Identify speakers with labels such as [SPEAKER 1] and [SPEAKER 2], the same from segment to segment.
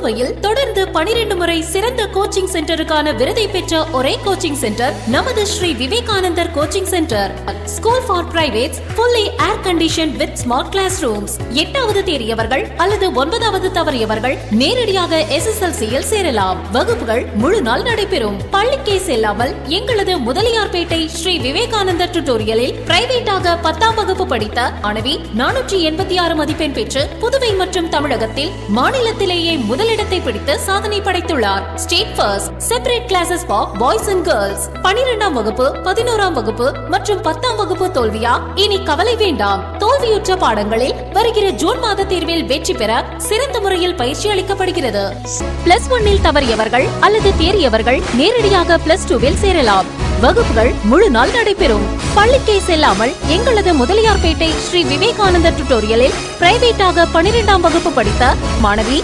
[SPEAKER 1] புதுவையில் தொடர்ந்து 12 முறை சிறந்த கோச்சிங் சென்டருக்கான விருதை பெற்ற ஒரே கோச்சிங் சென்டர் நமது Sri Vivekanandar coaching centre. School for privates, fully air conditioned with smart classrooms. 8வது தேறியவர்கள் அல்லது 9வது தவறியவர்கள் நேரடியாக SSLC-யில் சேரலாம். வகுப்புகள் முழு நாள் நடைபெறும். பள்ளிக்கே செல்லாமல் எங்களது முதலியார்பேட்டை ஸ்ரீ விவேகானந்தர் டியூட்டோரியலில் பிரைவேட்டாக 10ஆம் வகுப்பு படித்த மாணவி 486 மதிப்பெண் பெற்று புதுவை மற்றும் தமிழகத்தில் மாநிலத்திலேயே முதலிடத்தை பிடித்து சாதனை படைத்துள்ளார். State first. Separate classes for boys and girls. 12ஆம் வகுப்பு, 11ஆம் வகுப்பு மற்றும் 10ஆம் வகுப்பு தோல்வியா? இனி கவலை வேண்டாம். தோல்வியுற்ற பாடங்களில் வருகிற ஜூன் மாத தேர்வில் வெற்றி பெற சிறந்த முறையில் பயிற்சி அளிக்கப்படுகிறது. +1 தவறியவர்கள் அல்லது தேறியவர்கள் நேரடியாக +2 சேரலாம். வகுப்புகள் முழு நாள் நடைபெறும். பள்ளிக்கே செல்லாமல் எங்களது முதலியார்பேட்டை ஸ்ரீ விவேகானந்தர் டியூட்டோரியலில் பிரைவேட்டாக 12ஆம் வகுப்பு படித்த மாணவி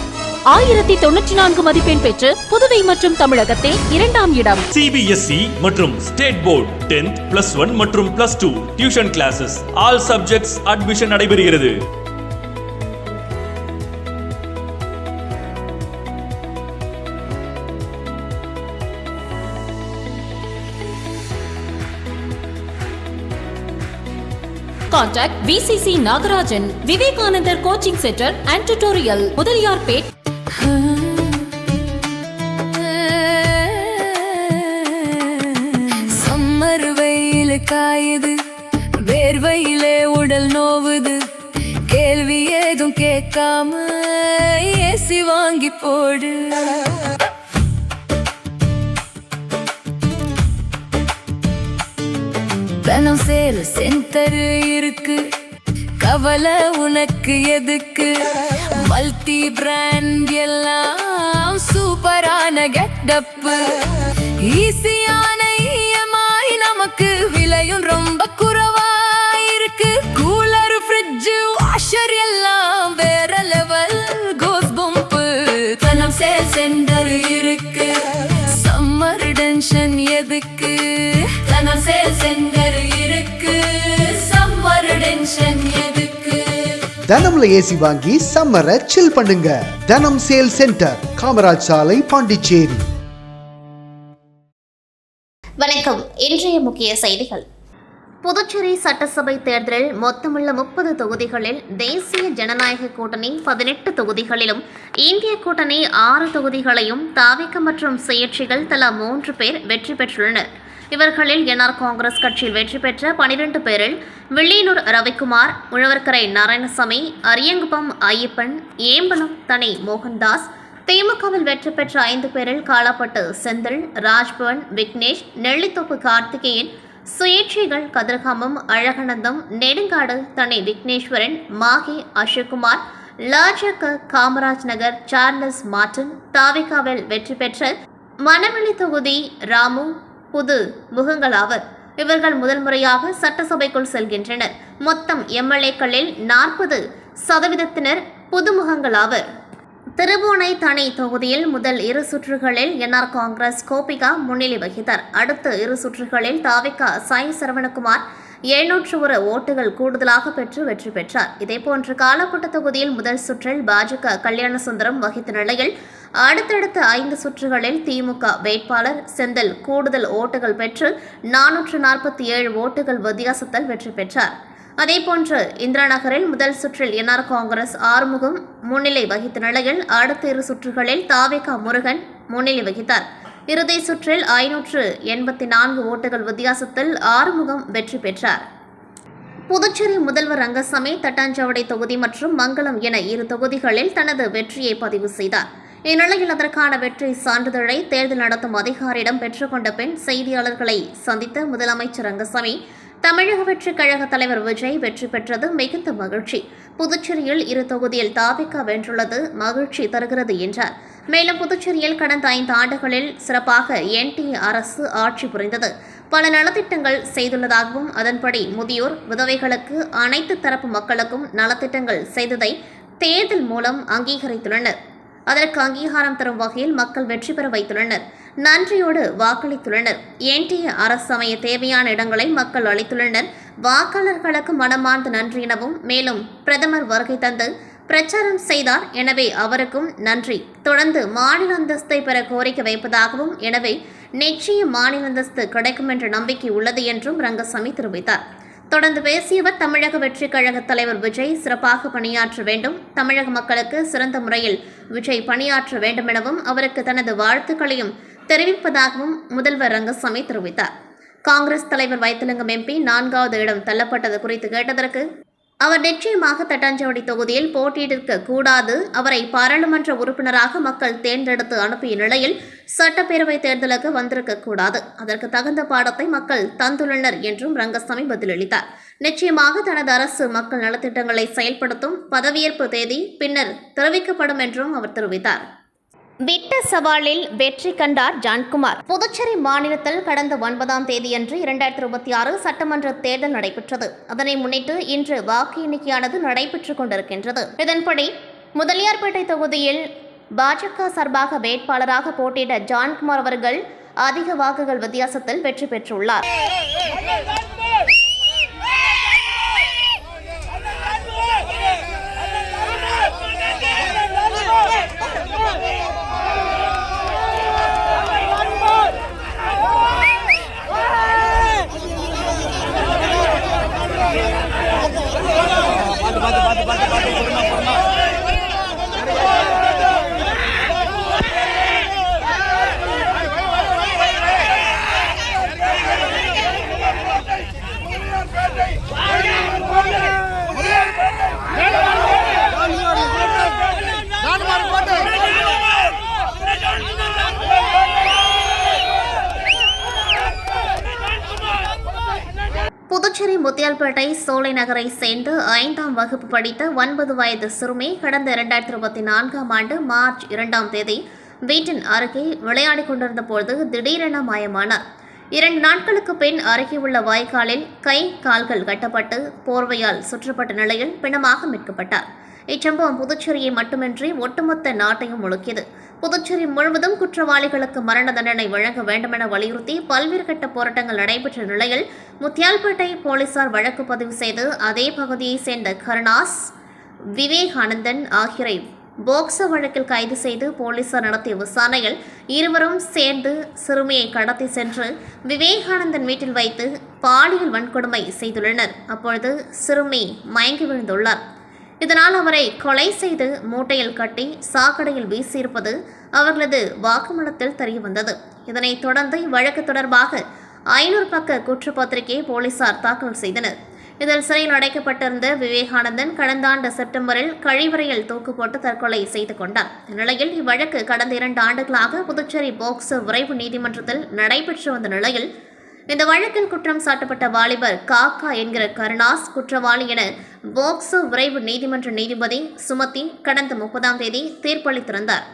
[SPEAKER 1] 1094 மதிப்பெண் பெற்று புதுவை மற்றும் தமிழகத்தில் 2ஆம் இடம்.
[SPEAKER 2] CBSE மற்றும் ஸ்டேட் போர்டு 10th, +1 மற்றும் +2 tuition classes all subjects admission நடைபெறுகிறது.
[SPEAKER 1] Contact VCC Nagarajan, Vivekanandar Coaching Center and Tutorial, Mudaliyarpet.
[SPEAKER 3] Summer வெயில் காயுது, வேர்வையிலே உடல் நோவுது, கேள்வி ஏதும் கேட்காம ஏசி வாங்கி போடு. தனம் சேல் சென்டர் இருக்கு, கவலை உனக்கு எதுக்கு? மல்டி பிராண்ட் எல்லாம் சூப்பரான கெட்டப், ஈஸியான EMI, நமக்கு விலையும் ரொம்ப குறைவா இருக்கு. கூலர், ஃப்ரிட்ஜ், வாஷர் எல்லாம் வேற லெவல் கோஸ் பம்ப். தனம் சேல் சென்டர் இருக்கு, சம்மர் டென்ஷன் எதுக்கு? தனம் சேல் சென்டர் இருக்கு, சம்மர் டென்ஷன் எதுக்கு?
[SPEAKER 4] தனம்ல ஏசி வாங்கி சம்மரை சில் பண்ணுங்க. தனம் சேல் சென்டர், காமராஜ் சாலை, பாண்டிச்சேரி.
[SPEAKER 5] வணக்கம். இன்றைய முக்கிய செய்திகள். புதுச்சேரி சட்டசபை தேர்தலில் மொத்தமுள்ள 30 தொகுதிகளில் தேசிய ஜனநாயக கூட்டணி 18 தொகுதிகளிலும், இந்திய கூட்டணி 6 தொகுதிகளையும், தாவிக மற்றும் சுயேட்சைகள் தலா 3 பேர் வெற்றி பெற்றுள்ளனர். இவர்களில் NR காங்கிரஸ் கட்சியில் வெற்றி பெற்ற 12 பேரில் வில்லியனூர் ரவிக்குமார், உழவர்கரை நாராயணசாமி, அரியங்குப்பம் ஐயப்பன், ஏம்பலம் தனி மோகன்தாஸ், திமுகவில் வெற்றி பெற்ற 5 பேரில் காலாப்பட்டு செந்தில், ராஜ்பவன் விக்னேஷ், நெல்லித்தோப்பு கார்த்திகேயன், சுயேட்சைகள் கதிர்காமம் அழகனந்தம், நெடுங்காடு தனி விக்னேஸ்வரன், மாகி அசோக்குமார், லாஜக காமராஜ் நகர் சார்லஸ் மார்டன், தாவிகாவில் வெற்றி பெற்ற மணவெளி தொகுதி ராமு புது முகங்களாவர். இவர்கள் முதல் முறையாக சட்டசபைக்குள் செல்கின்றனர். மொத்தம் MLA-க்களில் 40% புதுமுகங்களாவர். திருபுவனை தனி தொகுதியில் முதல் 2 சுற்றுகளில் NR காங்கிரஸ் கோபிகா முன்னிலை வகித்தார். அடுத்த 2 சுற்றுகளில் தாவிகா சாய் சரவணகுமார் 701 ஓட்டுகள் கூடுதலாக பெற்று வெற்றி பெற்றார். இதேபோன்று காலாப்பட்டு தொகுதியில் முதல் சுற்றில் பாஜக கல்யாணசுந்தரம் வகித்த நிலையில் அடுத்தடுத்த 5 சுற்றுகளில் திமுக வேட்பாளர் செந்தில் கூடுதல் ஓட்டுகள் பெற்று 447 ஓட்டுகள் வித்தியாசத்தில் வெற்றி பெற்றார். அதேபோன்று இந்திரா நகரில் முதல் சுற்றில் NR காங்கிரஸ் ஆறுமுகம் முன்னிலை வகித்த நிலையில் அடுத்த 2 சுற்றுகளில் தாவேகா முருகன் முன்னிலை வகித்தார். இறுதி சுற்றில் 584 ஓட்டுகள் வித்தியாசத்தில் ஆறுமுகம் வெற்றி பெற்றார். புதுச்சேரி முதல்வர் ரங்கசாமி தட்டாஞ்சாவடி தொகுதி மற்றும் மங்களம் என 2 தொகுதிகளில் தனது வெற்றியை பதிவு செய்தார். இந்நிலையில் அதற்கான வெற்றி சான்றிதழை தேர்தல் நடத்தும் அதிகாரியிடம் பெற்றுக்கொண்ட பின் செய்தியாளர்களை சந்தித்த முதலமைச்சர் ரங்கசாமி, தமிழக வெற்றி கழக தலைவர் விஜய் வெற்றி பெற்றது மிகுந்த மகிழ்ச்சி. புதுச்சேரியில் 2 தொகுதியில் தாவிக வென்றுள்ளது மகிழ்ச்சி தருகிறது என்றார். மேலும் புதுச்சேரியில் கடந்த 5 ஆண்டுகளில் சிறப்பாக NDA அரசு ஆட்சி புரிந்தது. பல நலத்திட்டங்கள் செய்துள்ளதாகவும், அதன்படி முதியோர், விதவைகளுக்கு, அனைத்து தரப்பு மக்களுக்கும் நலத்திட்டங்கள் செய்ததை தேர்தல் மூலம் அங்கீகரித்துள்ளனர். அதற்கு அங்கீகாரம் தரும் வகையில் மக்கள் வெற்றி பெற வைத்துள்ளனர். நன்றியோடு வாக்களித்துள்ளனர். NDA அரசு அமைய தேவையான இடங்களை மக்கள் அளித்துள்ளனர். வாக்காளர்களுக்கு மனமார்ந்த நன்றி எனவும், மேலும் பிரதமர் வருகை தந்து பிரச்சாரம் செய்தார். எனவே அவருக்கும் நன்றி. தொடர்ந்து மாநில அந்தஸ்தை பெற கோரிக்கை வைப்பதாகவும், எனவே நிச்சயம் மாநில அந்தஸ்து கிடைக்கும் என்ற நம்பிக்கை உள்ளது என்றும் ரங்கசாமி தெரிவித்தார். தொடர்ந்து பேசியவர், தமிழக வெற்றிக் கழக தலைவர் விஜய் சிறப்பாக பணியாற்ற வேண்டும், தமிழக மக்களுக்கு சிறந்த முறையில் விஜய் பணியாற்ற வேண்டும் எனவும் அவருக்கு தனது வாழ்த்துக்களையும் தெரிவிப்பதாகவும் முதல்வர் ரங்கசாமி தெரிவித்தார். காங்கிரஸ் தலைவர் வைத்திலிங்கம் எம்பி 4வது இடம் தள்ளப்பட்டது குறித்து கேட்டதற்கு, அவர் நிச்சயமாக தட்டாஞ்சாவடி தொகுதியில் போட்டியிட கூடாது, அவரை பாராளுமன்ற உறுப்பினராக மக்கள் தேர்ந்தெடுத்து அனுப்பிய நிலையில் சட்டப்பேரவை தேர்தலுக்கு வந்திருக்க கூடாது, அதற்கு தகுந்த பாடத்தை மக்கள் தந்துள்ளனர் என்றும் ரங்கசாமி பதிலளித்தார். நிச்சயமாக தனது அரசு மக்கள் நலத்திட்டங்களை செயல்படுத்தும், பதவியேற்பு தேதி பின்னர் தெரிவிக்கப்படும் என்றும் அவர் தெரிவித்தார். விட்ட சவாலில் வெற்றி கண்டார் ஜான்குமார். புதுச்சேரி மாநிலத்தில் கடந்த 9ஆம் தேதியன்று 2026 சட்டமன்ற தேர்தல் நடைபெற்றது. அதனை முன்னிட்டு இன்று வாக்கு எண்ணிக்கையானது நடைபெற்றுக் கொண்டிருக்கின்றது. இதன்படி முதலியார்பேட்டை தொகுதியில் பாஜக சார்பாக வேட்பாளராக போட்டியிட்ட ஜான்குமார் அவர்கள் அதிக வாக்குகள் வித்தியாசத்தில் வெற்றி பெற்றுள்ளார். புதுச்சேரி முத்தியால்பேட்டை சோலை நகரை சேர்ந்து 5ஆம் வகுப்பு படித்த 9 வயது சிறுமி கடந்த 2024ஆம் ஆண்டு மார்ச் 2ஆம் தேதி வீட்டின் அருகே விளையாடிக் கொண்டிருந்த போது திடீரென மாயமானார். 2 நாட்களுக்கு பின் அருகே உள்ள வாய்க்காலில் கை கால்கள் கட்டப்பட்டு போர்வையால் சுற்றப்பட்ட நிலையில் பிணமாக மீட்கப்பட்டார். இச்சம்பவம் புதுச்சேரியை மட்டுமின்றி ஒட்டுமொத்த நாட்டையும் முழுக்கியது. புதுச்சேரி முழுவதும் குற்றவாளிகளுக்கு மரண தண்டனை வழங்க வேண்டுமென வலியுறுத்தி பல்வேறு கட்ட போராட்டங்கள் நடைபெற்ற நிலையில் முத்தியால்பேட்டை போலீசார் வழக்கு பதிவு செய்து அதே பகுதியைச் சேர்ந்த கருணாஸ், விவேகானந்தன் ஆகியோரை போக்சோ வழக்கில் கைது செய்து போலீசார் நடத்திய விசாரணையில் இருவரும் சேர்ந்து சிறுமியை கடத்தி சென்று விவேகானந்தன் வீட்டில் வைத்து பாலியல் வன்கொடுமை செய்துள்ளனர். அப்பொழுது சிறுமி மயங்கி விழுந்துள்ளார். இதனால் அவரை கொலை செய்து மூட்டையில் கட்டி சாக்கடையில் வீசியிருப்பது அவர்களது வாக்குமூலத்தில் தெரியவந்தது. இதனைத் தொடர்ந்து இவ்வழக்கு தொடர்பாக 500 பக்க குற்றப்பத்திரிகையை போலீசார் தாக்கல் செய்தனர். இதில் சிறையில் அடைக்கப்பட்டிருந்த விவேகானந்தன் கடந்த ஆண்டு செப்டம்பரில் கழிவறையில் தூக்கு போட்டு தற்கொலை செய்து கொண்டார். இந்நிலையில் இவ்வழக்கு கடந்த 2 ஆண்டுகளாக புதுச்சேரி போக்சோ விரைவு நீதிமன்றத்தில் நடைபெற்று வந்த நிலையில் இந்த வழக்கில் குற்றம் சாட்டப்பட்ட வாலிபர் காக்கா என்கிற கருணாஸ் குற்றவாளி என போக்சோ விரைவு நீதிமன்ற நீதிபதி சுமத்தி கடந்த 30ஆம் தேதி தீர்ப்பளித்திருந்தார்.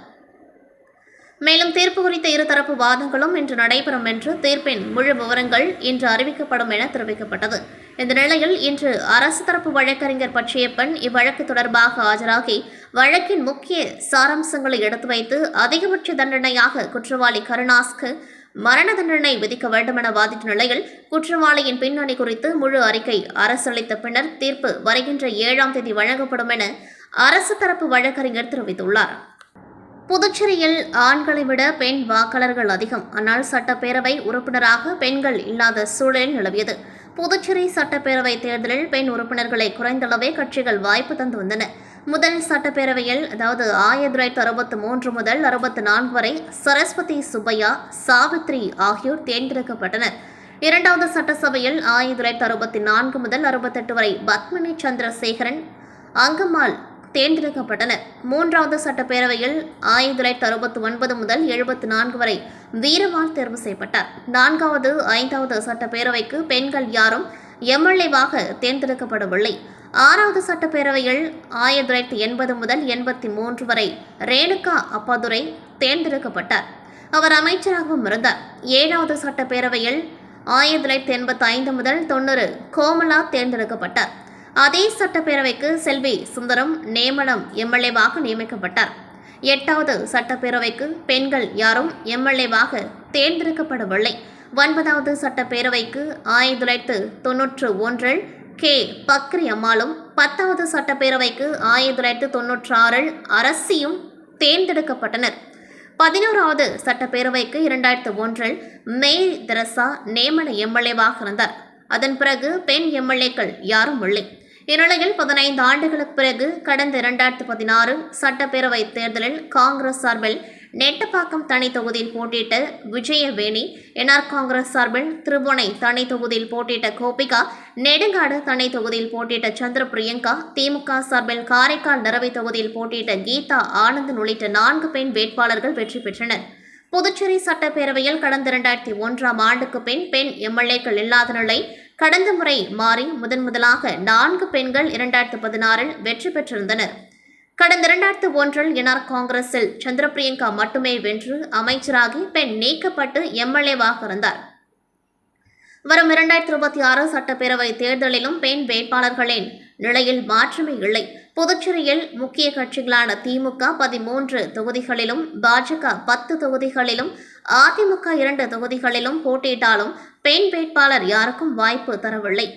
[SPEAKER 5] மேலும் தீர்ப்பு குறித்த இருதரப்பு வாதங்களும் இன்று நடைபெறும் என்று தீர்ப்பின் முழு விவரங்கள் இன்று அறிவிக்கப்படும் என தெரிவிக்கப்பட்டது. இந்த நிலையில் இன்று அரசு தரப்பு வழக்கறிஞர் பச்சையப்பன் இவ்வழக்கு தொடர்பாக ஆஜராகி வழக்கின் முக்கிய சாராம்சங்களை எடுத்து வைத்து அதிகபட்ச தண்டனையாக குற்றவாளி கருணாஸ்க்கு மரண தண்டனை விதிக்க வேண்டுமென வாதிட்ட நிலையில் குற்றவாளியின் பின்னணி குறித்து முழு அறிக்கை அரசு அளித்த பின்னர் தீர்ப்பு வருகின்ற 7ஆம் தேதி வழங்கப்படும் என அரசு தரப்பு வழக்கறிஞர் தெரிவித்துள்ளார். புதுச்சேரியில் ஆண்களை விட பெண் வாக்காளர்கள் அதிகம். ஆனால் சட்டப்பேரவை உறுப்பினராக பெண்கள் இல்லாத சூழல் நிலவியது. புதுச்சேரி சட்டப்பேரவை தேர்தலில் பெண் உறுப்பினர்களை குறைந்தளவே கட்சிகள் வாய்ப்பு தந்து வந்தன. முதல் சட்டப்பேரவையில் அதாவது 1963 முதல் 64 வரை சரஸ்வதி சுப்பையா, சாவித்ரி ஆகியோர் தேர்ந்தெடுக்கப்பட்டனர். 2வது சட்டசபையில் 1964 முதல் 68 வரை பத்மினி சந்திரசேகரன், அங்கம்மாள் தேர்ந்தெடுக்கப்பட்டனர். 3வது சட்டப்பேரவையில் 1969 முதல் 74 வரை வீரவாள் தேர்வு செய்யப்பட்டார். 4வது 5வது சட்டப்பேரவைக்கு பெண்கள் யாரும் எம்எல்ஏவாக தேர்ந்தெடுக்கப்படவில்லை. 6வது சட்டப்பேரவையில் 1980 முதல் 83 வரை ரேணுகா அப்பாதுரை தேர்ந்தெடுக்கப்பட்டார். அவர் அமைச்சராகவும் இருந்தார். 7வது சட்டப்பேரவையில் 1985 முதல் 90 கோமலா தேர்ந்தெடுக்கப்பட்டார். அதே சட்டப்பேரவைக்கு செல்வி சுந்தரம் நியமனம் எம்எல்ஏவாக நியமிக்கப்பட்டார். 8வது சட்டப்பேரவைக்கு பெண்கள் யாரும் எம்எல்ஏவாக தேர்ந்தெடுக்கப்படவில்லை. 9வது சட்டப்பேரவைக்கு 1991 கே பக்ரி அம்மாளும் 10வது சட்டப்பேரவைக்கு 1996 அரசியும் தேர்ந்தெடுக்கப்பட்டனர். 11வது சட்டப்பேரவைக்கு 2001 மே தெரசா நியமன எம்எல்ஏவாக இருந்தார். அதன் பிறகு பெண் எம்எல்ஏக்கள் யாரும் இல்லை. இந்நிலையில் 15 ஆண்டுகளுக்கு பிறகு கடந்த 2016 சட்டப்பேரவை தேர்தலில் காங்கிரஸ் சார்பில் நெட்டப்பாக்கம் தனி தொகுதியில் போட்டியிட்ட விஜயவேணி, என்ஆர் காங்கிரஸ் சார்பில் திருபுவனை தனி தொகுதியில் போட்டியிட்ட கோபிகா, நெடுங்காடு தனி தொகுதியில் போட்டியிட்ட சந்திர பிரியங்கா, திமுக சார்பில் காரைக்கால் நிரவி தொகுதியில் போட்டியிட்ட கீதா ஆனந்தன் உள்ளிட்ட 4 பெண் வேட்பாளர்கள் வெற்றி பெற்றனர். புதுச்சேரி சட்டப்பேரவையில் கடந்த 2001ஆம் ஆண்டுக்கு பெண் எம்எல்ஏக்கள் இல்லாத நிலை கடந்த முறை மாறி முதலாக 4 பெண்கள் 2016இல் வெற்றி பெற்றிருந்தனர். கடந்த 2001இல் என்ஆர் காங்கிரஸில் சந்திரபிரியங்கா மட்டுமே வென்று அமைச்சராகி பெண் நீக்கப்பட்டு எம்எல்ஏவாக இருந்தார். வரும் 2026 சட்டப்பேரவை தேர்தலிலும் பெண் வேட்பாளர்களின் நிலையில் மாற்றமே இல்லை. புதுச்சேரியில் முக்கிய கட்சிகளான திமுக 13 தொகுதிகளிலும், பாஜக 10 தொகுதிகளிலும், அதிமுக 2 தொகுதிகளிலும் போட்டியிட்டாலும் பெண் வேட்பாளர் யாருக்கும் வாய்ப்பு தரவில்லை.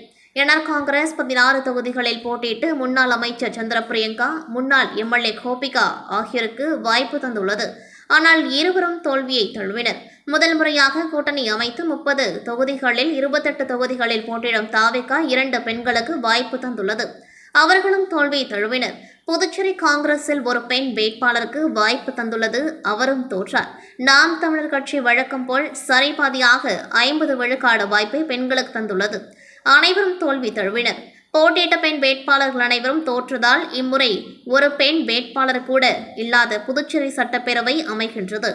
[SPEAKER 5] என்ஆர் காங்கிரஸ் 16 தொகுதிகளில் போட்டியிட்டு முன்னாள் அமைச்சர் சந்திர பிரியங்கா, முன்னாள் எம்எல்ஏ கோபிகா ஆகியோருக்கு வாய்ப்பு தந்துள்ளது. ஆனால் இருவரும் தோல்வியை தழுவினர். முதல் முறையாக கூட்டணி அமைத்து 30 தொகுதிகளில் 28 தொகுதிகளில் போட்டியிடும் தாவேகா 2 பெண்களுக்கு வாய்ப்பு தந்துள்ளது. அவர்களும் தோல்வியை தழுவினர். புதுச்சேரி காங்கிரஸில் ஒரு பெண் வேட்பாளருக்கு வாய்ப்பு தந்துள்ளது. அவரும் தோற்றார். நாம் தமிழர் கட்சி வழக்கம் போல் சரிபாதியாக 50 விழுக்காடு வாய்ப்பை பெண்களுக்கு தந்துள்ளது. அனைவரும் தோல்வி தழுவினர். போட்டியிட்ட பெண் வேட்பாளர்கள் அனைவரும் தோற்றதால் இம்முறை ஒரு பெண் வேட்பாளர் கூட இல்லாத புதுச்சேரி சட்டப்பேரவை அமைகின்றது.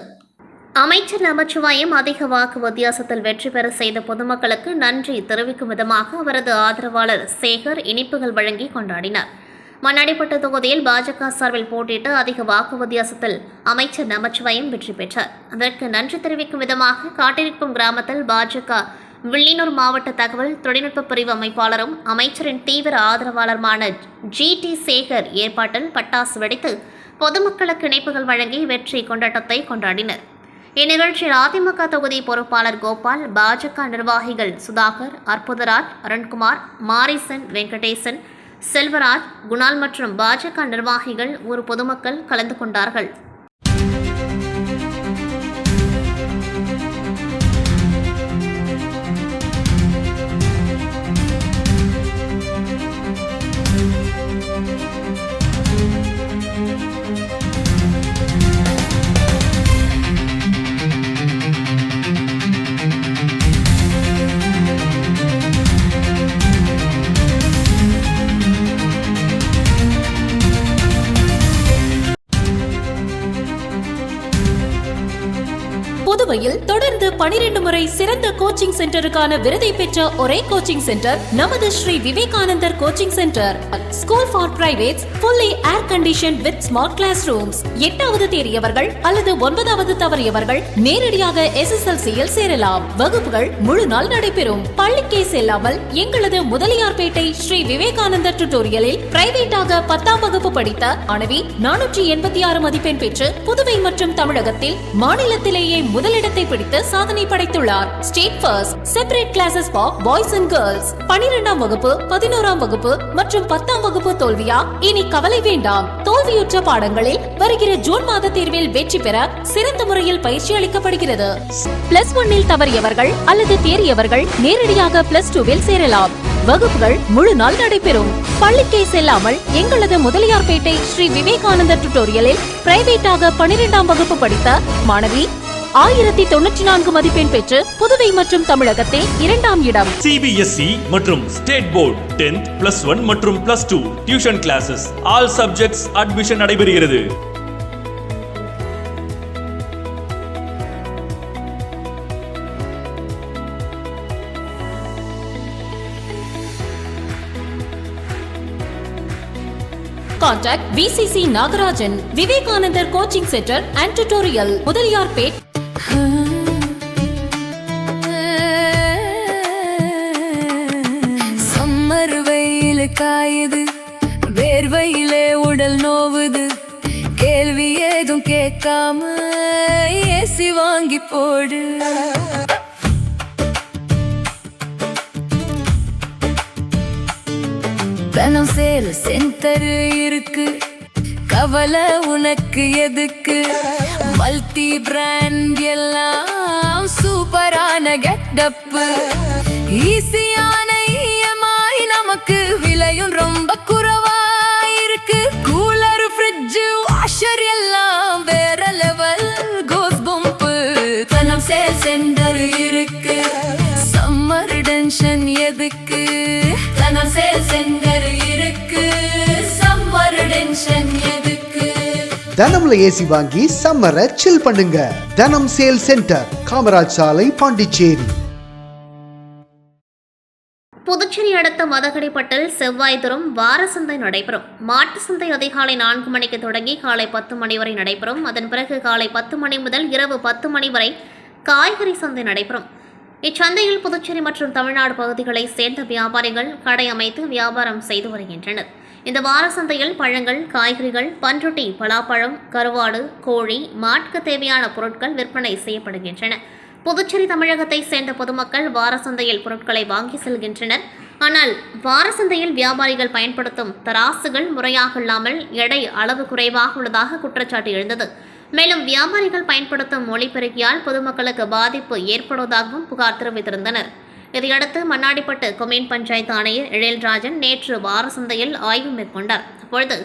[SPEAKER 5] அமைச்சர் நமச்சிவாயம் அதிக வாக்கு வித்தியாசத்தில் வெற்றி பெற செய்த பொதுமக்களுக்கு நன்றி தெரிவிக்கும் விதமாக அவரது ஆதரவாளர் சேகர் இனிப்புகள் வழங்கி கொண்டாடினார். மண்ணாடிப்பட்டு தொகுதியில் பாஜக சார்பில் போட்டியிட்டு அதிக வாக்கு வித்தியாசத்தில் அமைச்சர் நமச்சிவாயம் வெற்றி பெற்றார். அதற்கு நன்றி தெரிவிக்கும் விதமாக காட்டிருக்கும் கிராமத்தில் பாஜக வில்லியனூர் மாவட்ட தகவல் தொழில்நுட்ப பிரிவு அமைப்பாளரும் அமைச்சரின் தீவிர ஆதரவாளருமான GT சேகர் ஏற்பாட்டில் பட்டாசு வெடித்து பொதுமக்களுக்கு இணைப்புகள் வழங்கி வெற்றி கொண்டாட்டத்தை கொண்டாடினர். இந்நிகழ்ச்சியில் அதிமுக தொகுதி பொறுப்பாளர் கோபால், பாஜக நிர்வாகிகள் சுதாகர், அற்புதராஜ், அருண்குமார், மாரிசன், வெங்கடேசன், செல்வராஜ், குணால் மற்றும் பாஜக நிர்வாகிகள், ஊர் பொதுமக்கள் கலந்து கொண்டார்கள்.
[SPEAKER 1] புதுவையில் தொடர்ந்து 12 முறை சிறந்த கோச்சிங் சென்டருக்கான விருதை பெற்ற ஒரே கோச்சிங் சென்டர் நமது Sri Vivekanandar coaching centre. School for privates, fully air conditioned with smart classrooms. 8வது தேறியவர்கள் அல்லது 9வது தவறியவர்கள் நேரடியாக SSLC-யில் சேரலாம். வகுப்புகள் முழு நாள் நடைபெறும். பள்ளிக்கே செல்லாமல் எங்களது முதலியார்பேட்டை ஸ்ரீ விவேகானந்தர் டியூட்டோரியலில் பிரைவேட்டாக 10ஆம் வகுப்பு படித்த மாணவி 486 மதிப்பெண் பெற்று புதுவை மற்றும் தமிழகத்தில் மாநிலத்திலேயே முதலிடத்தை பிடித்து சாதனை படைத்துள்ளார். State first. Separate classes for boys and girls. 12ஆம் வகுப்பு, 11ஆம் வகுப்பு மற்றும் 10ஆம் வகுப்பு தோல்வியா? இனி கவலை வேண்டாம். தோல்வியுற்ற பாடங்களில் வருகிற ஜூன் மாத தேர்வில் வெற்றி பெற சிறந்த முறையில் பயிற்சி அளிக்கப்படுகிறது. +1இல் தவறியவர்கள் அல்லது தேறியவர்கள் நேரடியாக +2வில் சேரலாம். வகுப்புகள் முழு நாள் நடைபெறும். பள்ளிக்கே செல்லாமல் எங்களது முதலியார்பேட்டை ஸ்ரீ விவேகானந்தர் டியூட்டோரியலில் பிரைவேட்டாக 12ஆம் வகுப்பு படித்த மாணவி 1094 மதிப்பெண் பெற்று புதுவை மற்றும் தமிழகத்தில் 2ஆம் இடம்.
[SPEAKER 2] CBSE மற்றும் ஸ்டேட் போர்டு 10th +1 மற்றும் +2 tuition classes all subjects admission நடைபெறுகிறது.
[SPEAKER 1] Contact VCC Nagarajan, Vivekanandar Coaching Center and Tutorial, Mudaliyarpet.
[SPEAKER 3] Summer வெயில் காயுது, வேர்வையிலே உடல் நோவுது, கேள்வி ஏதும் கேட்காம ஏசி வாங்கி போடு. தனம் சேல் சென்டர் இருக்கு, கவலை உனக்கு எதுக்கு? மல்டி பிராண்ட் எல்லாம் சூப்பரான கெட்டப்பு, ஈஸியான EMI, நமக்கு விலையும் ரொம்ப குறைவா இருக்கு. கூலர், ஃப்ரிட்ஜ், வாஷர் எல்லாம் வேற லெவல் கோஸ் பம்ப். தனம் சேல் சென்டர் இருக்கு, சம்மர் டென்ஷன் எதுக்கு? தனம் சேல் சென்டர் இருக்கு, சம்மர் டென்ஷன் எதுக்கு?
[SPEAKER 4] தனம்ல ஏசி வாங்கி சம்மரை சில் பண்ணுங்க. தனம் சேல் சென்டர், காமராஜ் சாலை, பாண்டிச்சேரி.
[SPEAKER 5] புதுச்சேரி அடுத்த மதகடிப்பட்டில் செவ்வாய் தோறும் வார சந்தை நடைபெறும். மாட்டு சந்தை அதிகாலை 4 மணிக்கு தொடங்கி காலை 10 மணி வரை நடைபெறும். அதன் பிறகு காலை 10 மணி முதல் இரவு 10 மணி வரை காய்கறி சந்தை நடைபெறும். இச்சந்தையில் புதுச்சேரி மற்றும் தமிழ்நாடு பகுதிகளை சேர்ந்த வியாபாரிகள் கடை அமைத்து வியாபாரம் செய்து வருகின்றனர். இந்த வார சந்தையில் பழங்கள், காய்கறிகள், பன்ருட்டி, பலாப்பழம், கருவாடு, கோழி, மாட்டுக்கு தேவையான பொருட்கள் விற்பனை செய்யப்படுகின்றன. புதுச்சேரி தமிழகத்தை சேர்ந்த பொதுமக்கள் வார சந்தையில் பொருட்களை வாங்கி செல்கின்றனர். ஆனால் வார சந்தையில் வியாபாரிகள் பயன்படுத்தும் தராசுகள் முறையாக இல்லாமல் எடை அளவு குறைவாக உள்ளதாக குற்றச்சாட்டு எழுந்தது. மேலும் வியாபாரிகள் பயன்படுத்தும் ஒலிபெருக்கியால் பொதுமக்களுக்கு பாதிப்பு ஏற்படுவதாகவும் புகார் தெரிவித்திருந்தனர். இதையடுத்து மண்ணாடிப்பட்டு கொம்யூன் பஞ்சாயத்து ஆணையர் எழில்ராஜன் நேற்று வார சந்தையில் ஆய்வு மேற்கொண்டார். அப்பொழுது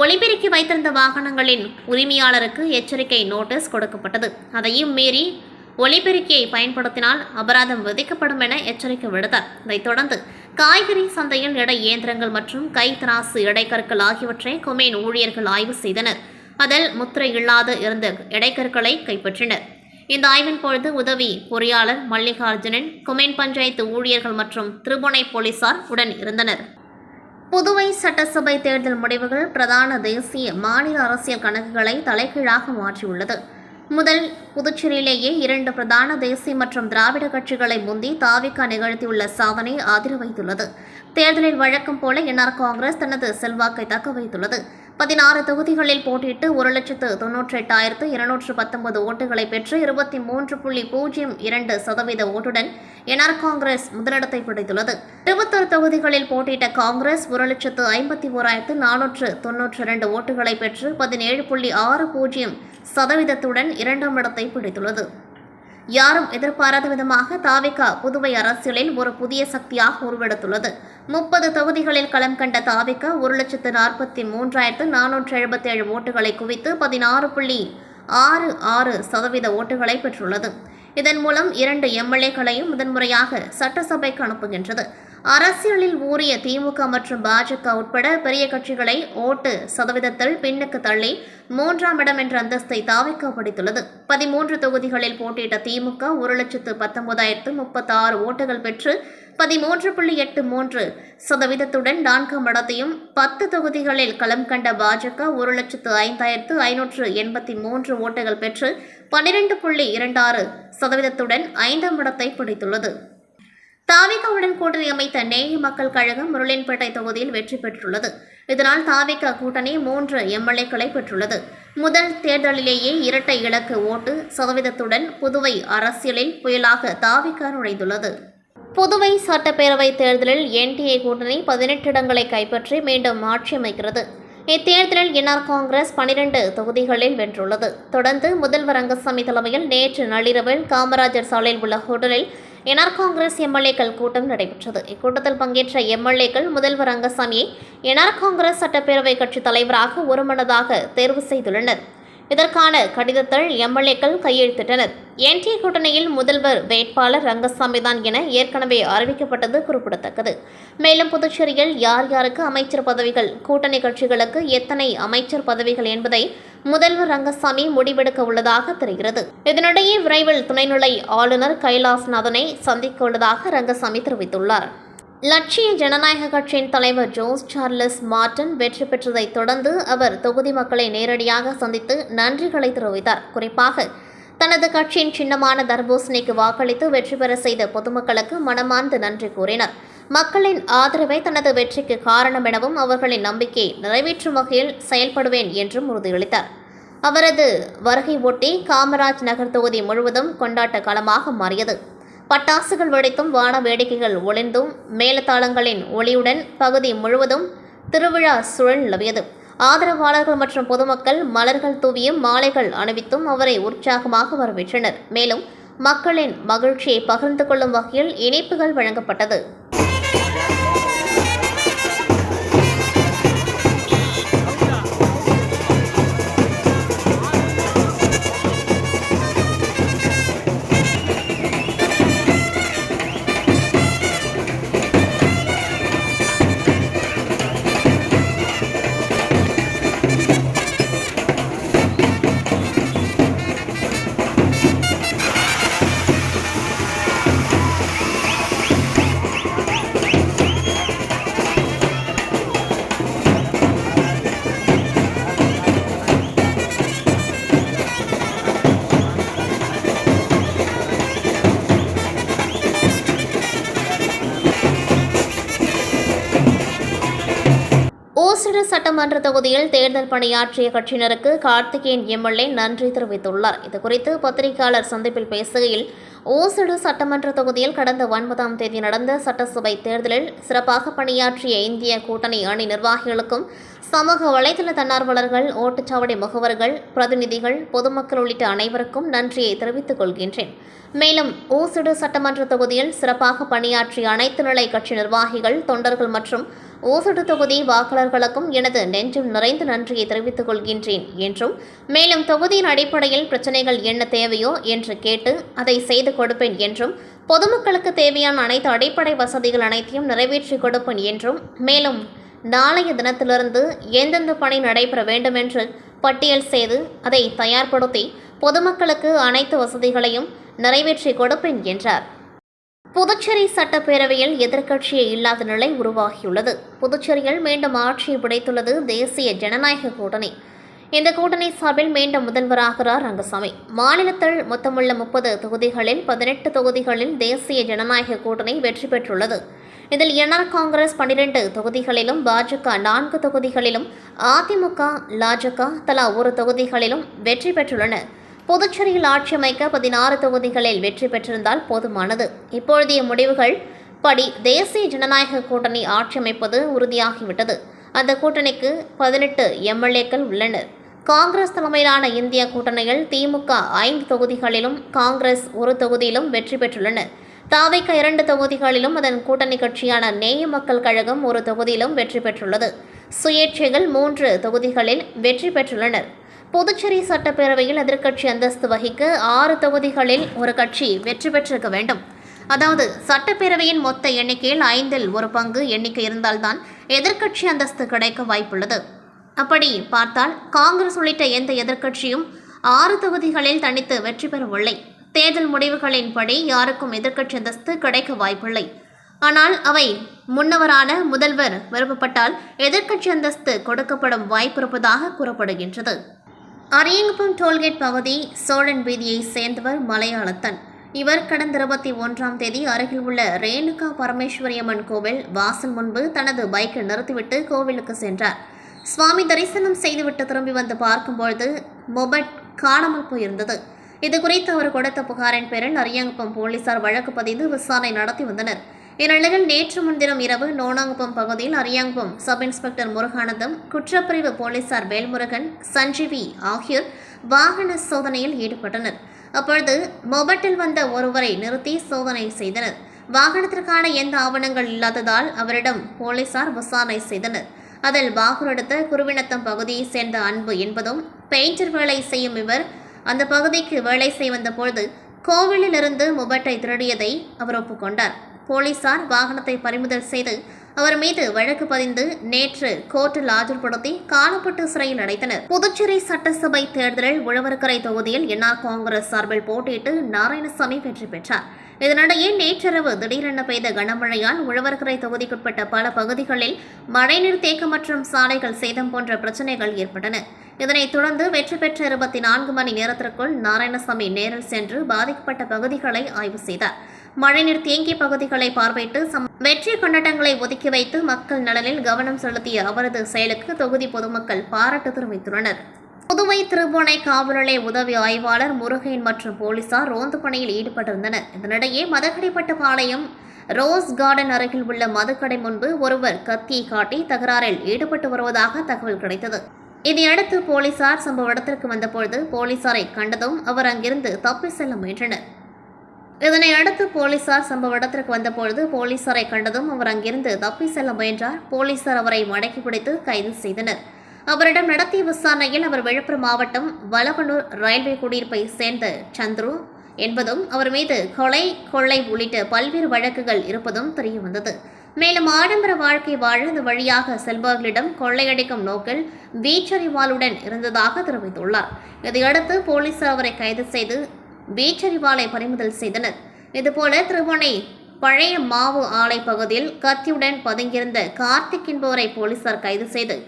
[SPEAKER 5] ஒலிபெருக்கி வைத்திருந்த வாகனங்களின் உரிமையாளருக்கு எச்சரிக்கை நோட்டீஸ் கொடுக்கப்பட்டது. அதையும் மீறி ஒலிபெருக்கியை பயன்படுத்தினால் அபராதம் விதிக்கப்படும் என எச்சரிக்கை விடுத்தார். இதைத் தொடர்ந்து காய்கறி சந்தையில் எடை இயந்திரங்கள் மற்றும் கை தராசு எடைக்கற்கள் ஆகியவற்றை கொம்யூன் ஊழியர்கள் ஆய்வு செய்தனர். அதில் முத்திரை இல்லாது இருந்த எடைக்கற்களை கைப்பற்றினர். இந்த ஆய்வின் பொழுது உதவி பொறியாளர் மல்லிகார்ஜுனன், கொம்யூன் பஞ்சாயத்து ஊழியர்கள் மற்றும் திருபுவனை போலீசார் உடன் இருந்தனர். புதுவை சட்டசபை தேர்தல் முடிவுகள் பிரதான தேசிய மாநில அரசியல் கணக்குகளை தலைகீழாக மாற்றியுள்ளது. முதல் புதுச்சேரியிலேயே 2 பிரதான தேசிய மற்றும் திராவிட கட்சிகளை முந்தி தாவிக நிகழ்த்தியுள்ள சாதனை அதிர வைத்துள்ளது. தேர்தலில் வழக்கம் போல என்ஆர் காங்கிரஸ் தனது செல்வாக்கை தக்க வைத்துள்ளது. 16 தொகுதிகளில் போட்டியிட்டு 1,98,219 ஓட்டுகளை பெற்று 23.02% ஓட்டுடன் என்ஆர் காங்கிரஸ் முதலிடத்தை பிடித்துள்ளது. 21 தொகுதிகளில் போட்டியிட்ட காங்கிரஸ் 1,51,492 ஓட்டுகளை பெற்று 17.60% இரண்டாம் இடத்தை பிடித்துள்ளது. யாரும் எதிர்பாராத விதமாக தாவிக புதுவை அரசியலில் ஒரு புதிய சக்தியாக உருவெடுத்துள்ளது. 30 தொகுதிகளில் களம் கண்ட தாவிக 1,43,477 ஓட்டுகளை குவித்து 16.66% ஓட்டுகளை பெற்றுள்ளது. இதன் மூலம் 2 MLA-களையும் முதன்முறையாக சட்டசபைக்கு அனுப்புகின்றது. அரசியலில் ஊறிய திமுக மற்றும் பாஜக உட்பட பெரிய கட்சிகளை ஓட்டு சதவீதத்தில் பின்னுக்கு தள்ளி 3ஆம் இடம் என்ற அந்தஸ்தை தாவிக பிடித்துள்ளது. 13 தொகுதிகளில் போட்டியிட்ட திமுக 1,19,036 ஓட்டுகள் பெற்று 13.83% 4ஆம் இடத்தையும், 10 தொகுதிகளில் களம் கண்ட பாஜக 1,05,583 ஓட்டுகள் பெற்று 12.26% 5ஆம் இடத்தை பிடித்துள்ளது. தாவிகவுடன் கூட்டணி அமைத்த நேய மக்கள் கழகம் முருளன்பேட்டை தொகுதியில் வெற்றி பெற்றுள்ளது. இதனால் தாவிக கூட்டணி 3 MLA-க்களை பெற்றுள்ளது. முதல் தேர்தலிலேயே இரட்டை இலக்கு ஓட்டு சதவீதத்துடன் புதுவை அரசியலில் புயலாக தாவிக நுழைந்துள்ளது. புதுவை சட்டப்பேரவை தேர்தலில் NDA கூட்டணி 18 இடங்களை கைப்பற்றி மீண்டும் ஆட்சி அமைக்கிறது. இத்தேர்தலில் என்ஆர் காங்கிரஸ் 12 தொகுதிகளில் வென்றுள்ளது. தொடர்ந்து முதல்வர் ரங்கசாமி தலைமையில் நேற்று நள்ளிரவில் காமராஜர் சாலையில் உள்ள ஹோட்டலில் என்ஆர் காங்கிரஸ் MLA-க்கள் கூட்டம் நடைபெற்றது. இக்கூட்டத்தில் பங்கேற்ற MLA-க்கள் முதல்வர் ரங்கசாமியை என்ஆர் காங்கிரஸ் சட்டப்பேரவை கட்சி தலைவராக ஒருமனதாக தேர்வு செய்துள்ளனர். இதற்கான கடிதத்தில் MLA-க்கள் கையெழுத்திட்டனர். NDA கூட்டணியில் முதல்வர் வேட்பாளர் ரங்கசாமி தான் என ஏற்கனவே அறிவிக்கப்பட்டது குறிப்பிடத்தக்கது. மேலும் புதுச்சேரியில் யார் யாருக்கு அமைச்சர் பதவிகள், கூட்டணி கட்சிகளுக்கு எத்தனை அமைச்சர் பதவிகள் என்பதை முதல்வர் ரங்கசாமி முடிவெடுக்க உள்ளதாக தெரிகிறது. இதனிடையே விரைவில் துணைநிலை ஆளுநர் கைலாஸ்நாதனை சந்திக்க உள்ளதாக ரங்கசாமி தெரிவித்துள்ளார். லட்சிய ஜனநாயக கட்சியின் தலைவர் ஜோஸ் சார்லஸ் மார்டன் வெற்றி பெற்றதைத் தொடர்ந்து அவர் தொகுதி மக்களை நேரடியாக சந்தித்து நன்றிகளை தெரிவித்தார். குறிப்பாக தனது கட்சியின் சின்னமான தர்பூசணிக்கு வாக்களித்து வெற்றி பெற செய்த பொதுமக்களுக்கு மனமார்ந்த நன்றி கூறினார். மக்களின் ஆதரவை தனது வெற்றிக்கு காரணம் எனவும் அவர்களின் நம்பிக்கையை நிறைவேற்றும் வகையில் செயல்படுவேன் என்றும் உறுதியளித்தார். அவரது வருகை ஒட்டி காமராஜ் நகர் தொகுதி முழுவதும் கொண்டாட்ட களமாக மாறியது. பட்டாசுகள் வெடித்தும் வான வேடிக்கைகள் ஒளிர்ந்தும் மேலதாளங்களின் ஒளியுடன் பகுதி முழுவதும் திருவிழா சூழல் நிலவியது. ஆதரவாளர்கள் மற்றும் பொதுமக்கள் மலர்கள் தூவியும் மாலைகள் அணிவித்தும் அவரை உற்சாகமாக வரவேற்றனர். மேலும் மக்களின் மகிழ்ச்சியை பகிர்ந்து கொள்ளும் வகையில் இனிப்புகள் வழங்கப்பட்டது. ஓசூர் சட்டமன்ற தொகுதியில் தேர்தல் பணியாற்றிய கட்சியினருக்கு கார்த்திகேயன் எம்எல்ஏ நன்றி தெரிவித்துள்ளார். இதுகுறித்து பத்திரிகையாளர் சந்திப்பில் பேசுகையில், ஓசூர் சட்டமன்ற தொகுதியில் கடந்த 9ஆம் தேதி நடந்த சட்டசபை தேர்தலில் சிறப்பாக பணியாற்றிய இந்திய கூட்டணி அணி நிர்வாகிகளுக்கும் சமூக வலைதள தன்னார்வலர்கள், ஓட்டுச்சாவடி முகவர்கள், பிரதிநிதிகள், பொதுமக்கள் உள்ளிட்ட அனைவருக்கும் நன்றியை தெரிவித்துக் கொள்கின்றேன். மேலும் ஓசூர் சட்டமன்ற தொகுதியில் சிறப்பாக பணியாற்றிய அனைத்து நிலை கட்சி நிர்வாகிகள், தொண்டர்கள் மற்றும் ஓசூர் தொகுதி வாக்காளர்களுக்கும் எனது நெஞ்சம் நிறைந்த நன்றியை தெரிவித்துக் கொள்கின்றேன் என்றும், மேலும் தொகுதியின் அடிப்படையில் பிரச்சனைகள் என்ன தேவையோ என்று கேட்டு அதை செய்து கொடுப்பேன் என்றும், பொதுமக்களுக்கு தேவையான அனைத்து அடிப்படை வசதிகள் அனைத்தையும் நிறைவேற்றி கொடுப்பேன் என்றும், மேலும் நாளைய தினத்திலிருந்து எந்தெந்த பணி நடைபெற வேண்டும் என்று பட்டியல் செய்து அதை தயார்படுத்தி பொதுமக்களுக்கு அனைத்து வசதிகளையும் நிறைவேற்றி கொடுப்பேன் என்றார். புதுச்சேரி சட்டப்பேரவையில் எதிர்க்கட்சியே இல்லாத நிலை உருவாகியுள்ளது. புதுச்சேரியில் மீண்டும் ஆட்சியை பிடித்துள்ளது தேசிய ஜனநாயக கூட்டணி. இந்த கூட்டணி சார்பில் மீண்டும் முதல்வராகிறார் ரங்கசாமி. மாநிலத்தில் மொத்தமுள்ள 30 தொகுதிகளில் 18 தொகுதிகளில் தேசிய ஜனநாயக கூட்டணி வெற்றி பெற்றுள்ளது. இதில் என்ஆர் காங்கிரஸ் 12 தொகுதிகளிலும், பாஜக 4 தொகுதிகளிலும், அதிமுக, லாஜக தலா 1 தொகுதிகளிலும் வெற்றி பெற்றுள்ளன. புதுச்சேரியில் ஆட்சி அமைக்க 16 தொகுதிகளில் வெற்றி பெற்றிருந்தால் போதுமானது. இப்பொழுதைய முடிவுகள் படி தேசிய ஜனநாயக கூட்டணி ஆட்சி அமைப்பது உறுதியாகிவிட்டது. அந்த கூட்டணிக்கு 18 எம்எல்ஏக்கள் உள்ளனர். காங்கிரஸ் தலைமையிலான இந்திய கூட்டணியில் திமுக 5 தொகுதிகளிலும், காங்கிரஸ் 1 தொகுதியிலும் வெற்றி பெற்றுள்ளன. தாவேக 2 தொகுதிகளிலும், அதன் கூட்டணி கட்சியான நேய மக்கள் கழகம் 1 தொகுதியிலும் வெற்றி பெற்றுள்ளது. சுயேட்சைகள் 3 தொகுதிகளில் வெற்றி பெற்றுள்ளனர். புதுச்சேரி சட்டப்பேரவையில் எதிர்க்கட்சி அந்தஸ்து வகிக்க 6 தொகுதிகளில் ஒரு கட்சி வெற்றி பெற்றிருக்க வேண்டும். அதாவது சட்டப்பேரவையின் மொத்த எண்ணிக்கையில் 5இல் 1 பங்கு எண்ணிக்கை இருந்தால்தான் எதிர்க்கட்சி அந்தஸ்து கிடைக்க வாய்ப்புள்ளது. அப்படி பார்த்தால் காங்கிரஸ் உள்ளிட்ட எந்த எதிர்க்கட்சியும் 6 தொகுதிகளில் தனித்து வெற்றி பெறவில்லை. தேர்தல் முடிவுகளின்படி யாருக்கும் எதிர்க்கட்சி அந்தஸ்து கிடைக்க வாய்ப்பில்லை. ஆனால் அவை முன்னவரான முதல்வர் விருப்பப்பட்டால் எதிர்க்கட்சி அந்தஸ்து கொடுக்கப்படும் வாய்ப்பு இருப்பதாக கூறப்படுகின்றது. அரியங்குப்பம் டோல்கேட் பகுதி சோழன் வீதியை சேர்ந்தவர் மலையாளத்தன். இவர் கடந்த 21ஆம் தேதி அருகில் உள்ள ரேணுகா பரமேஸ்வரியம்மன் கோவில் வாசல் முன்பு தனது பைக்கை நிறுத்திவிட்டு கோவிலுக்கு சென்றார். சுவாமி தரிசனம் செய்துவிட்டு திரும்பி வந்து பார்க்கும்பொழுது மொபைல் காணாமல் போயிருந்தது. இதுகுறித்து அவர் கொடுத்த புகாரின் பேரில் அரியங்குப்பம் போலீசார் வழக்கு பதிந்து விசாரணை நடத்தி வந்தனர். இந்நிலையில் நேற்று முன்தினம் இரவு நோனாங்குப்பம் பகுதியில் அரியாங்குப்பம் சப் இன்ஸ்பெக்டர் முருகானந்தம், குற்றப்பிரிவு போலீசார் வேல்முருகன், சஞ்சீவி ஆகியோர் வாகன சோதனையில் ஈடுபட்டனர். அப்பொழுது மொபட்டில் வந்த ஒருவரை நிறுத்தி சோதனை செய்தனர். வாகனத்திற்கான எந்த ஆவணங்கள் இல்லாததால் அவரிடம் போலீசார் விசாரணை செய்தனர். அதில் வாகனம் எடுத்த குருவினத்தம் பகுதியை சேர்ந்த அன்பு என்பதும் பெயிண்டர் வேலை செய்யும் இவர் அந்த பகுதிக்கு வேலை செய்ய வந்த பொழுது கோவிலில் இருந்து மொபட்டை திருடியதை அவர் ஒப்புக்கொண்டார். போலீசார் வாகனத்தை பறிமுதல் செய்து அவர் மீது வழக்கு பதிந்து நேற்று கோர்ட்டில் ஆஜர்படுத்தி காணப்பட்டு சிறையில் அடைத்தனர். புதுச்சேரி சட்டசபை தேர்தலில் உழவர்கரை தொகுதியில் என்ஆர் காங்கிரஸ் சார்பில் போட்டியிட்டு நாராயணசாமி வெற்றி பெற்றார். இதனிடையே நேற்றிரவு திடீரென பெய்த கனமழையால் உழவர்கரை தொகுதிக்குட்பட்ட பல பகுதிகளில் மழைநீர் தேக்கம் மற்றும் சாலைகள் சேதம் போன்ற பிரச்சினைகள் ஏற்பட்டன. இதனைத் தொடர்ந்து வெற்றி பெற்ற 24 மணி நேரத்திற்குள் நாராயணசாமி நேரில் சென்று பாதிக்கப்பட்ட பகுதிகளை ஆய்வு செய்தார். மழைநீர் தேங்கிய பகுதிகளை பார்வையிட்டு வெற்றி கொண்டாட்டங்களை ஒதுக்கி வைத்து மக்கள் நலனில் கவனம் செலுத்திய அவரது செயலுக்கு தொகுதி பொதுமக்கள் பாராட்டு தெரிவித்துள்ளனர். புதுவை திருபுவனை காவல் நிலைய உதவி ஆய்வாளர் முருகையன் மற்றும் போலீசார் ரோந்து பணியில் ஈடுபட்டிருந்தனர். இதனிடையே மதகடிப்பட்டுப்பாளையம் ரோஸ் கார்டன் அருகில் உள்ள மதுக்கடை முன்பு ஒருவர் கத்தியை காட்டி தகராறில் ஈடுபட்டு வருவதாக தகவல் கிடைத்தது. இதையடுத்து போலீசார் சம்பவ இடத்திற்கு வந்தபொழுது போலீசாரை கண்டதும் அவர் அங்கிருந்து தப்பி செல்ல முயன்றனர். இதனை அடுத்து போலீசார் சம்பவ இடத்திற்கு வந்தபொழுது போலீசாரை கண்டதும் அவர் அங்கிருந்து தப்பி செல்ல முயன்றார். போலீசார் அவரை மடக்கி பிடித்து கைது செய்தனர். அவரிடம் நடத்திய விசாரணையில் அவர் விழுப்புரம் மாவட்டம் வலவனூர் ரயில்வே குடியிருப்பை சேர்ந்த சந்துரு என்பதும் அவர் மீது கொலை, கொள்ளை உள்ளிட்ட பல்வேறு வழக்குகள் இருப்பதும் தெரியவந்தது. மேலும் ஆடம்பர வாழ்க்கை வாழ அந்த வழியாக செல்பவர்களிடம் கொள்ளையடிக்கும் நோக்கில் வீச்சறிவாளுடன் இருந்ததாக தெரிவித்துள்ளார். இதையடுத்து போலீசார் அவரை கைது செய்து வீச்சறிவாளை பறிமுதல் செய்தனர். இதுபோல திருவண்ணை பழைய மாவு ஆலை பகுதியில் கத்தியுடன் பதுங்கியிருந்த கார்த்திக் என்பவரை போலீசார் கைது செய்து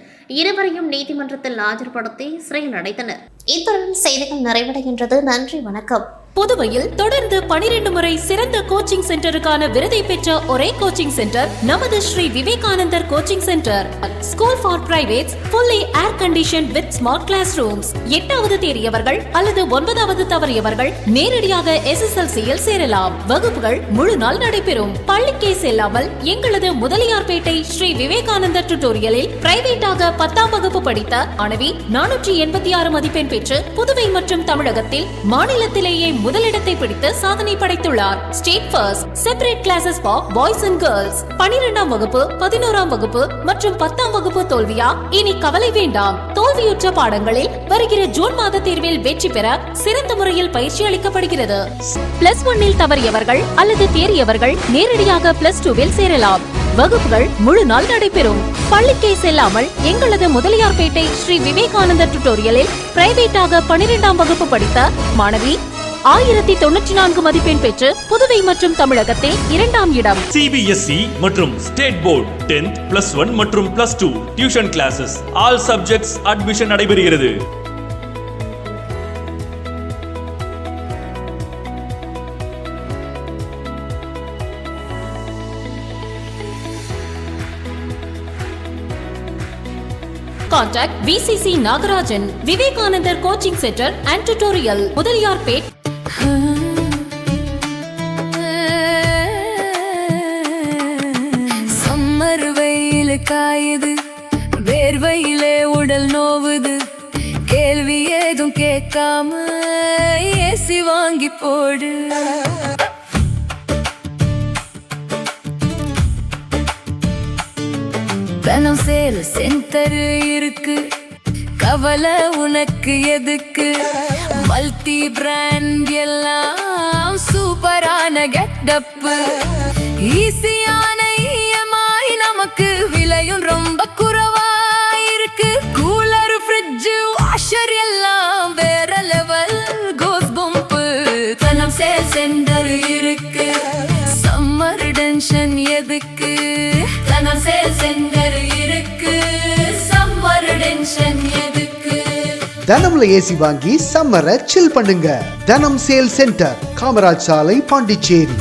[SPEAKER 5] இருவரையும் நீதிமன்றத்தில் ஆஜர்படுத்தி சிறையில் அடைத்தனர். இத்துடன் செய்திகள் நிறைவடைகின்றது. நன்றி, வணக்கம்.
[SPEAKER 1] புதுவையில் தொடர்ந்து 12 முறை சிறந்த கோச்சிங் சென்டருக்கான விருதை பெற்ற ஒரே கோச்சிங் சென்டர் நமது Sri Vivekanandar coaching centre. School for privates, fully air conditioned with smart classrooms. 8வது தேறியவர்கள் அல்லது 9வது தவறியவர்கள் நேரடியாக SSLC-யில் சேரலாம். வகுப்புகள் முழு நாள் நடைபெறும். பள்ளிக்கே செல்லாமல் எங்களது முதலியார்பேட்டை ஸ்ரீ விவேகானந்தர் டியூட்டோரியலில் பிரைவேட்டாக 10ஆம் வகுப்பு படித்த மாணவி 486 மதிப்பெண் பெற்று புதுவை மற்றும் தமிழகத்தில் மாநிலத்திலேயே முதலிடத்தை பிடித்து சாதனை படைத்துள்ளார். State first. Separate classes for boys and girls. 12ஆம் வகுப்பு, 11ஆம் வகுப்பு மற்றும் 10ஆம் வகுப்பு தோல்வியா? இனி கவலை வேண்டாம். தோல்வியுற்ற பாடங்களில் வருகிற ஜூன் மாத தேர்வில் வெற்றி பெற சிறந்த முறையில் பயிற்சி அளிக்கப்படுகிறது. +1 தவறியவர்கள் அல்லது தேறியவர்கள் நேரடியாக +2 சேரலாம். வகுப்புகள் முழு நாள் நடைபெறும். பள்ளிக்கே செல்லாமல் எங்களது முதலியார்பேட்டை ஸ்ரீ விவேகானந்தர் டியூட்டோரியலில் பிரைவேட்டாக 12ஆம் வகுப்பு படித்த மாணவி 1094 மதிப்பெண் பெற்று புதுவை மற்றும் தமிழகத்தில் 2ஆம் இடம்.
[SPEAKER 2] CBSE மற்றும் ஸ்டேட் போர்டு 10th +1 மற்றும் +2 tuition classes all subjects admission நடைபெறுகிறது.
[SPEAKER 1] Contact VCC Nagarajan, Vivekanandar Coaching Center and Tutorial, Mudaliyarpet.
[SPEAKER 3] Summer வெயில் காயுது, வேர்வையிலே உடல் நோவுது, கேள்வி ஏதும் கேட்காம ஏசி வாங்கி போடு. தனம் சேல் சென்டர் இருக்கு, கவலை உனக்கு எதுக்கு? மல்டி பிராண்ட் எல்லாம் சூப்பரான கெட்டப், ஈஸியான EMI, நமக்கு விலையும் ரொம்ப குறைவா இருக்கு. கூலர், ஃப்ரிட்ஜ், வாஷர் எல்லாம் வேற லெவல் கோஸ் பம்பு. தனம் சேல் சென்டர் இருக்கு, சம்மர் டென்ஷன் எதுக்கு? தனம் சேல் சென்டர் இருக்கு, சம்மர் டென்ஷன் எதுக்கு?
[SPEAKER 4] தனம்ல ஏசி வாங்கி சம்மரை சில் பண்ணுங்க. தனம் சேல் சென்டர், காமராஜ் சாலை, பாண்டிச்சேரி.